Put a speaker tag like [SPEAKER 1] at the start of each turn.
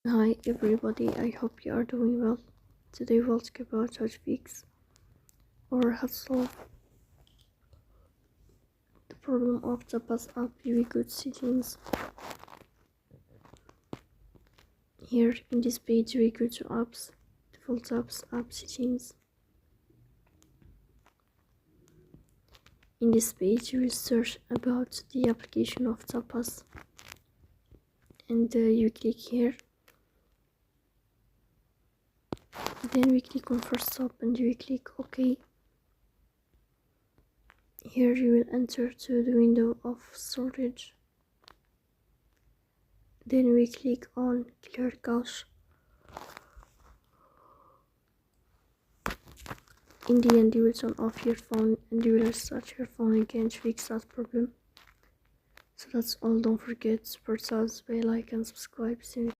[SPEAKER 1] Hi everybody, I hope you are doing well. Today we'll talk about how to fix or how to solve the problem of Tapas app with good settings. Here in this page we go to apps, default apps, app settings. In this page you will search about the application of Tapas and you click here. Then we click on first stop and we click OK. Here you will enter to the window of storage. Then we click on clear cache. In the end you will turn off your phone and you will restart your phone again to fix that problem. So that's all, don't forget to support us by like and subscribe. See you